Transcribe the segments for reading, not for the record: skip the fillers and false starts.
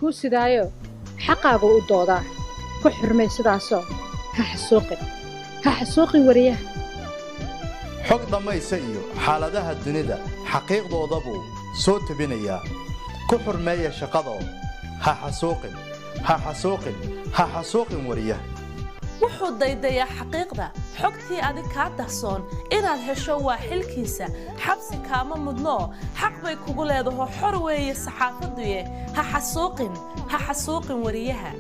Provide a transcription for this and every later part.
kuu sidaayo xaqaagu u doodaa ku xurmay sidaasoo ha xasuuqin wariyaha xog dhammaysa iyo xaaladaha dunida xaqiiqdooda buu soo tabinayaa ku xurmeeya shaqadoo ha xasuuqin wariyaha wuxuu daydayaa xaqiiqda xogtii adig kaa dahsoon inaad hesho waa xilkiisa xabsi kaama mudno xaq bay kugu leedaho xor weeye saxaafaduye ha xasuuqin wariyaha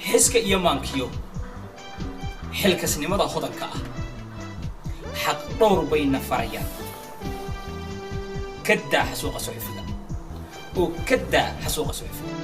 xiska iyo maankiyo xilkasnimada hodanka ah xaq dhowr bayna farayaan kadaa xasuuqa suxufiga oo kadaa xasuuqa suxufiga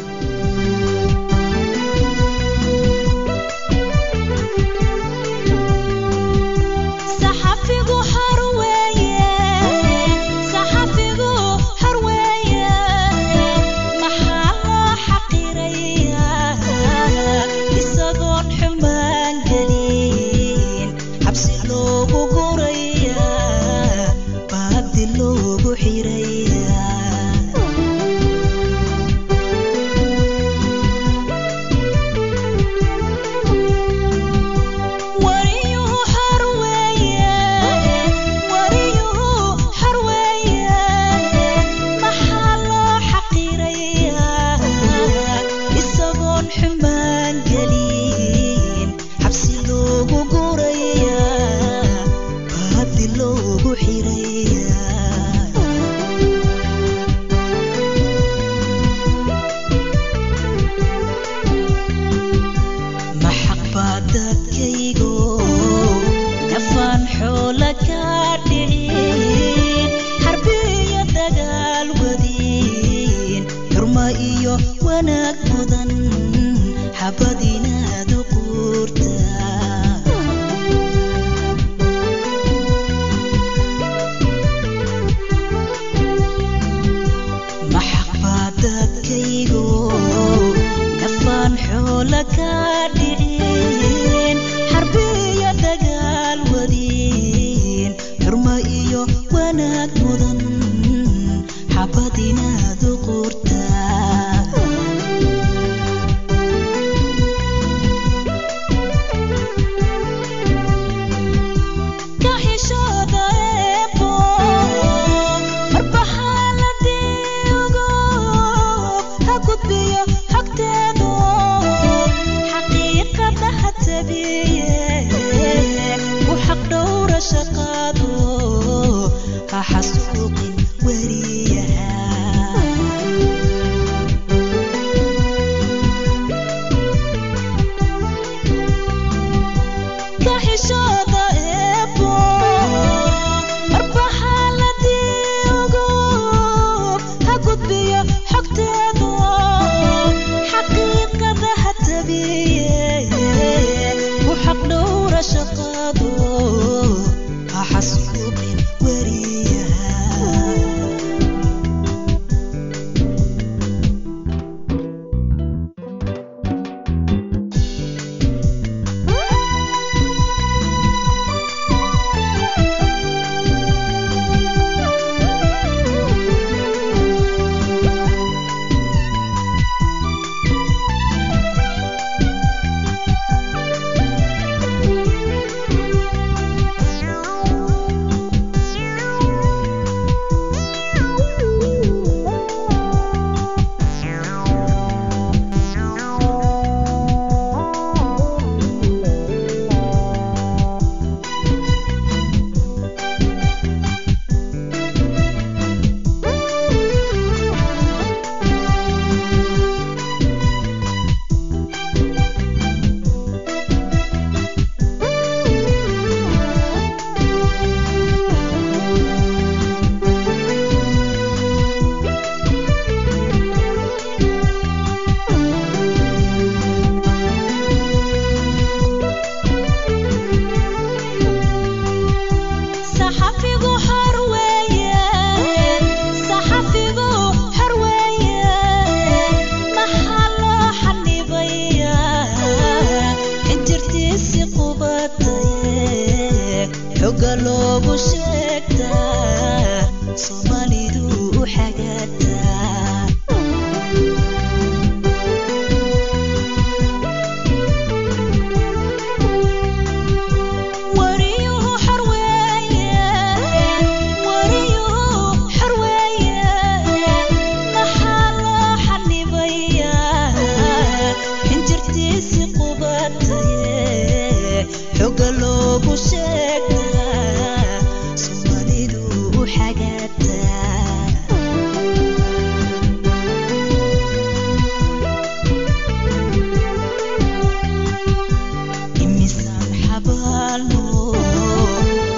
xabaalno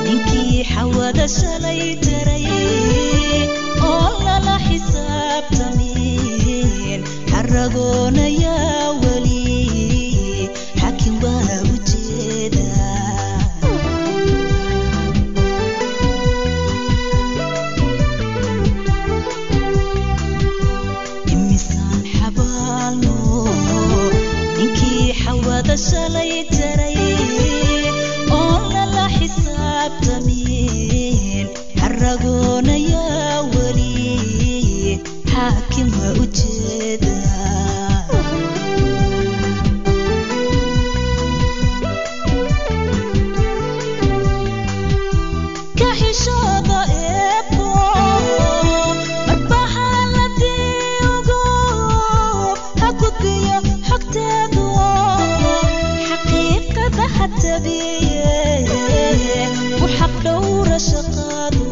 ninkii xawada shalay taray oo lala xisaabtamin xaragoonaya weli xakin waa ujeeda imisaan xabaalno ninkii xawada shalay taray oo lala xisaabtamin xaragoonaya weli xaakim waa ujeeda ka xishooda eebo marbaha la diigo ha gudbiyo xogteedu xaqiiqada ha tabiye ku xaq dhowra shaqaadu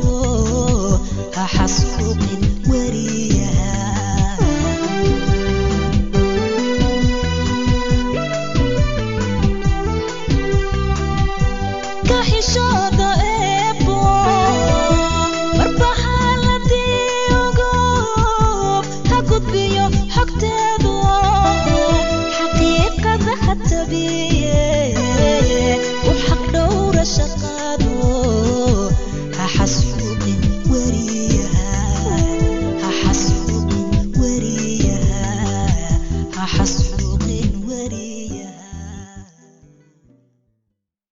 ha xasuuqin wariyaha ka xisho